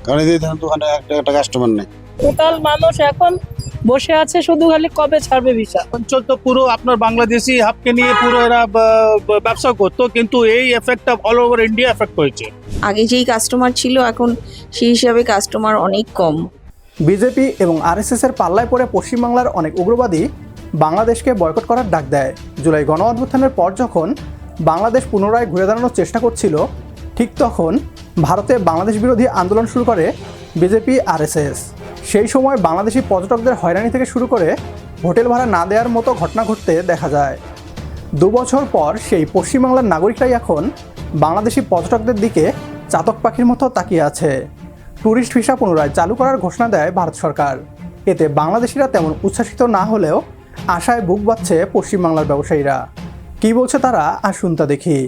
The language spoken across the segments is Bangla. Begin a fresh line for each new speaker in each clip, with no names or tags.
কারণ এই ধরুন দোকানে একটা কাস্টমার নেই।
টোটাল মানুষ এখন বসে আছে শুধু খালি কবে ছাড়বে ভিসা।
অঞ্চল তো পুরো আপনার বাংলাদেশি হাবকে নিয়ে পুরো এরা ব্যবসা করতো, কিন্তু এই এফেক্টটা অল ওভার ইন্ডিয়া এফেক্ট হয়েছে।
আগে যেই কাস্টমার ছিল এখন সেই হিসাবে কাস্টমার অনেক কম।
বিজেপি এবং আরএসএস এর পাল্লায় পড়ে পশ্চিমবাংলার অনেক উগ্রবাদী বাংলাদেশকে বয়কট করার ডাক দেয়। জুলাই গণ অভ্যুত্থানের পর যখন বাংলাদেশ পুনরায় ঘুরে দাঁড়ানোর চেষ্টা করছিল, ঠিক তখন ভারতে বাংলাদেশ বিরোধী আন্দোলন শুরু করে বিজেপি আরএসএস। সেই সময় বাংলাদেশি পর্যটকদের হয়রানি থেকে শুরু করে হোটেল ভাড়া না দেওয়ার মতো ঘটনা ঘটতে দেখা যায়। 2 বছর পর সেই পশ্চিমবাংলার নাগরিকরাই এখন বাংলাদেশি পর্যটকদের দিকে চাতক পাখির মতো তাকিয়ে আছে। ট্যুরিস্ট ভিসা পুনরায় চালু করার ঘোষণা দেয় ভারত সরকার। এতে বাংলাদেশিরা তেমন উচ্ছ্বাসিত না হলেও আশায় বুক বাঁধছে পশ্চিমবাংলার ব্যবসায়ীরা। কী বলছে তারা, আসুন তা দেখি।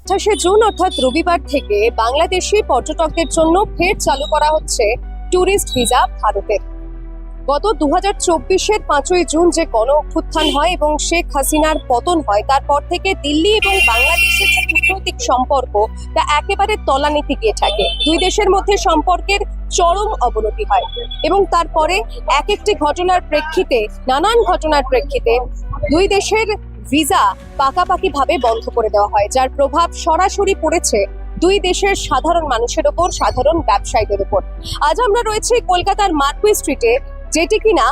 28শে জুন অর্থাৎ রবিবার থেকে বাংলাদেশি পর্যটকদের জন্য ফের চালু করা হচ্ছে ট্যুরিস্ট ভিসা ভারতের। গত 2024-এর 5ই জুন যে গণ অভ্যুত্থান হয় এবং শেখ হাসিনার পতন হয়, তারপর থেকে দিল্লি এবং বাংলাদেশের যে কূটনৈতিক সম্পর্ক তা একেবারে তলানিতে গিয়ে থাকে। দুই দেশের মধ্যে সম্পর্কের চরম অবনতি হয় এবং তারপরে এক একটি নানান ঘটনার প্রেক্ষিতে দুই দেশের ভিসা পাকাপাকি ভাবে বন্ধ করে দেওয়া হয়, যার প্রভাব সরাসরি পড়েছে দুই দেশের সাধারণ মানুষের ওপর, সাধারণ ব্যবসায়ীদের ওপর। আজ আমরা রয়েছি কলকাতার মার্কুই স্ট্রিটে, যেটি কিনা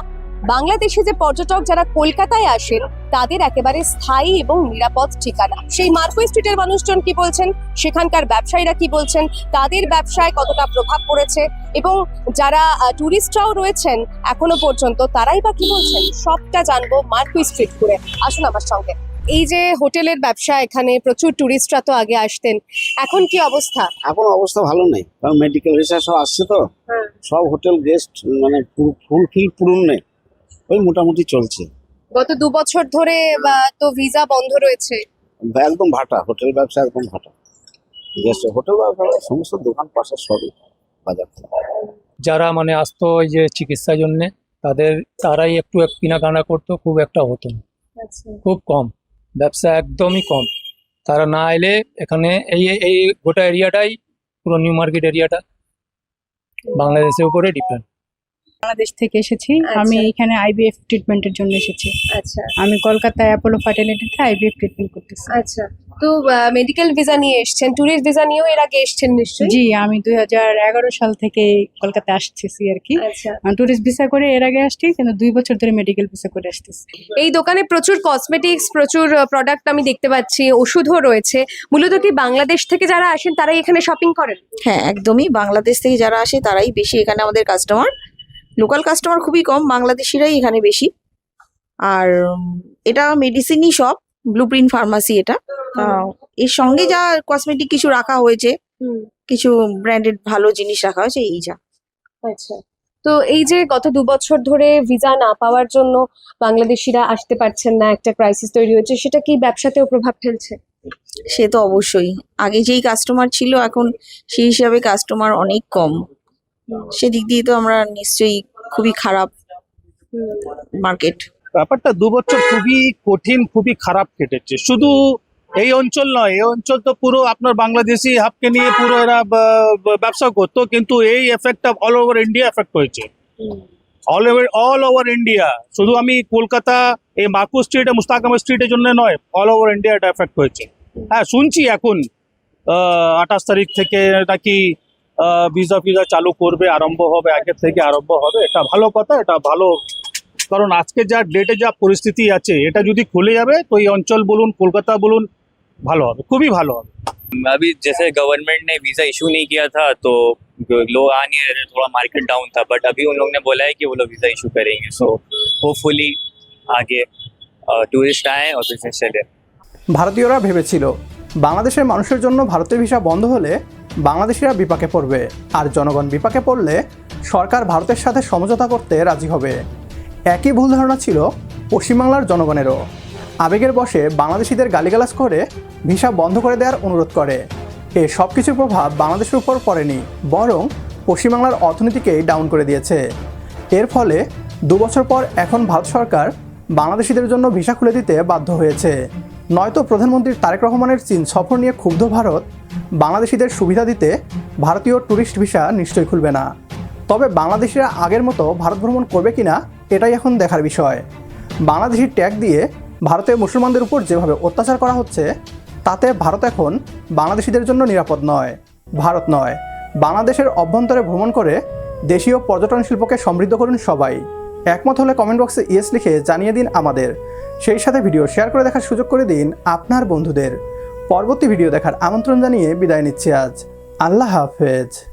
বাংলাদেশে যে পর্যটক যারা কলকাতায় আসেন তাদের একেবারে স্থায়ী এবং নিরাপদ ঠিকানা। সেই মার্কুই স্ট্রিটের মানুষজন কি বলছেন, সেখানকার ব্যবসায়ীরা কি বলছেন, তাদের ব্যবসায় কতটা প্রভাব পড়েছে এবং যারা টুরিস্টরাও রয়েছেন এখনো পর্যন্ত তারাই বা কি বলছেন, সবটা জানবো মার্কুই স্ট্রিট ঘুরে। আসুন আমার সঙ্গে। এই যে হোটেলের ব্যবসা, এখানে প্রচুর টুরিস্টরা তো আগে আসতেন, এখন কি অবস্থা?
এখন অবস্থা ভালো নেই, কারণ মেডিকেল ভিসা সব আসছে তো। সব হোটেল গেস্ট মানে ফুলফিল পূরণ নেই, ওই মোটামুটি চলছে।
গত 2 বছর ধরে তো ভিসা বন্ধ রয়েছে।
একদম ভাটা, হোটেল ব্যবসা একদম ভাটা। গেস্ট হোটেল ব্যবসা সমস্ত দোকান পাশে সবই বাজার।
যারা মানে আসতো ওই যে চিকিৎসার জন্যে, তারাই একটু কেনাকাটা করতো, খুব একটা হতো না, খুব কম, ব্যবসা একদমই কম। তারা না এলে এখানে এই গোটা এরিয়াটাই, পুরো নিউ মার্কেট এরিয়াটা বাংলাদেশের উপরে ডিপেন্ড।
বাংলাদেশ থেকে এসেছি,
আচ্ছা।
আমি এখানে আইভিএফ ট্রিটমেন্টের জন্য এসেছি।
আচ্ছা
আমি কলকাতায় অ্যাপোলো ফার্টিলিটিতে আইভিএফ ট্রিটমেন্ট করতেছি।
আচ্ছা, তো মেডিকেল ভিসা নিয়ে এসেছেন, ট্যুরিস্ট ভিসা নিয়েও এর আগে এসেছেন নিশ্চয়ই?
জি, আমি 2011 সাল থেকে কলকাতায় আসতেছি আর কি।
আচ্ছা,
টুরিস্ট ভিসা করে এর আগে আসছি, কিন্তু 2 বছর ধরে মেডিকেল ভিসা করে আসতেছি।
এই দোকানে প্রচুর কসমেটিক্স, প্রচুর প্রোডাক্ট আমি দেখতে পাচ্ছি, ওষুধও রয়েছে। মূলত কি বাংলাদেশ থেকে যারা আসেন তারাই এখানে শপিং করেন?
হ্যাঁ, একদমই বাংলাদেশ থেকে যারা আসে তারাই বেশি এখানে আমাদের কাস্টমার। লোকাল কাস্টমার খুবই কম, বাংলাদেশিরাই এখানে বেশি। আর এটা মেডিসিনই সব, ব্লুপ্রিন্ট ফার্মাসি এটা। এর সঙ্গে যা কসমেটিক কিছু রাখা হয়েছে, কিছু ব্র্যান্ডেড ভালো জিনিস রাখা হয়েছে, এই যা।
আচ্ছা, তো এই যে গত 2 বছর ধরে ভিসা না পাওয়ার জন্য বাংলাদেশিরা আসতে পারছেন না, একটা ক্রাইসিস তৈরি হয়েছে, সেটা কি ব্যবসাতেও প্রভাব ফেলছে?
সে তো অবশ্যই, আগে যেই কাস্টমার ছিল এখন সেই হিসাবে কাস্টমার অনেক কম। সেদিক দিয়ে তো আমরা নিশ্চয়ই খুবই খারাপ মার্কেট।
ব্যাপারটা 2 বছর খুবই কঠিন, খুবই খারাপ কেটেছে। শুধু এই অঞ্চল নয়, এই অঞ্চল তো পুরো আপনার বাংলাদেশি হাবকে নিয়ে পুরো এরা ব্যবসা করতো, কিন্তু এই এফেক্টটা অল ওভার ইন্ডিয়া এফেক্ট হয়েছে। অল ওভার ইন্ডিয়া, শুধু আমি কলকাতা এই মার্কুই স্ট্রিটে, মুস্তাক আহমেদ স্ট্রিটের জন্য নয়, অল ওভার ইন্ডিয়া এটা এফেক্ট হয়েছে। হ্যাঁ, শুনছি এখন 28 তারিখ থেকে নাকি ভিসা চালু করবে, আরম্ভ হবে, আগের থেকে আরম্ভ হবে। এটা ভালো কথা, এটা ভালো, কারণ আজকে যা ডেটে যা পরিস্থিতি আছে, এটা যদি খুলে যাবে তো এই অঞ্চল বলুন, কলকাতা বলুন, ভালো হবে, খুবই ভালো হবে।
अभी जैसे गवर्नमेंट ने वीज़ा इशू नहीं किया था तो लोग आ नहीं रहे थे, थोड़ा मार्केट डाउन था, बट अभी उन लोगों ने बोला है कि वो लोग वीज़ा इशू करेंगे। सो होपफुली आगे टूरिस्ट आए और बिजनेस चले।
ভারতীয়রা ভেবেছিল বাংলাদেশের মানুষের জন্য ভারতের ভিসা বন্ধ হলে বাংলাদেশিরা বিপাকে পড়বে, আর জনগণ বিপাকে পড়লে সরকার ভারতের সাথে সমঝোতা করতে রাজি হবে। একই ভুল ধারণা ছিল পশ্চিমবাংলার জনগণেরও। আবেগের বশে বাংলাদেশিদের গালিগালাজ করে ভিসা বন্ধ করে দেওয়ার অনুরোধ করে। এ সব কিছুর প্রভাব বাংলাদেশের উপর পড়েনি, বরং পশ্চিমবাংলার অর্থনীতিকেই ডাউন করে দিয়েছে। এর ফলে 2 বছর পর এখন ভারত সরকার বাংলাদেশিদের জন্য ভিসা খুলে দিতে বাধ্য হয়েছে। নয়তো প্রধানমন্ত্রী তারেক রহমানের চীন সফর নিয়ে ক্ষুব্ধ ভারত বাংলাদেশিদের সুবিধা দিতে ভারতীয় ট্যুরিস্ট ভিসা নিশ্চয়ই খুলবে না। তবে বাংলাদেশিরা আগের মতো ভারত ভ্রমণ করবে কিনা এটাই এখন দেখার বিষয়। বাংলাদেশি ট্যাগ দিয়ে ভারতীয় মুসলমানদের উপর যেভাবে অত্যাচার করা হচ্ছে, তাতে ভারত এখন বাংলাদেশিদের জন্য নিরাপদ নয়, ভারত নয়। বাংলাদেশের অভ্যন্তরে ভ্রমণ করে দেশীয় পর্যটন শিল্পকে সমৃদ্ধ করুন সবাই। একমত হলে কমেন্ট বক্সে ইয়েস লিখে জানিয়ে দিন আমাদের। সেই সাথে ভিডিও শেয়ার করে দেখার সুযোগ করে দিন আপনার বন্ধুদের। পরবর্তী ভিডিও দেখার আমন্ত্রণ জানিয়ে বিদায় নিচ্ছি আজ। আল্লাহ হাফেজ।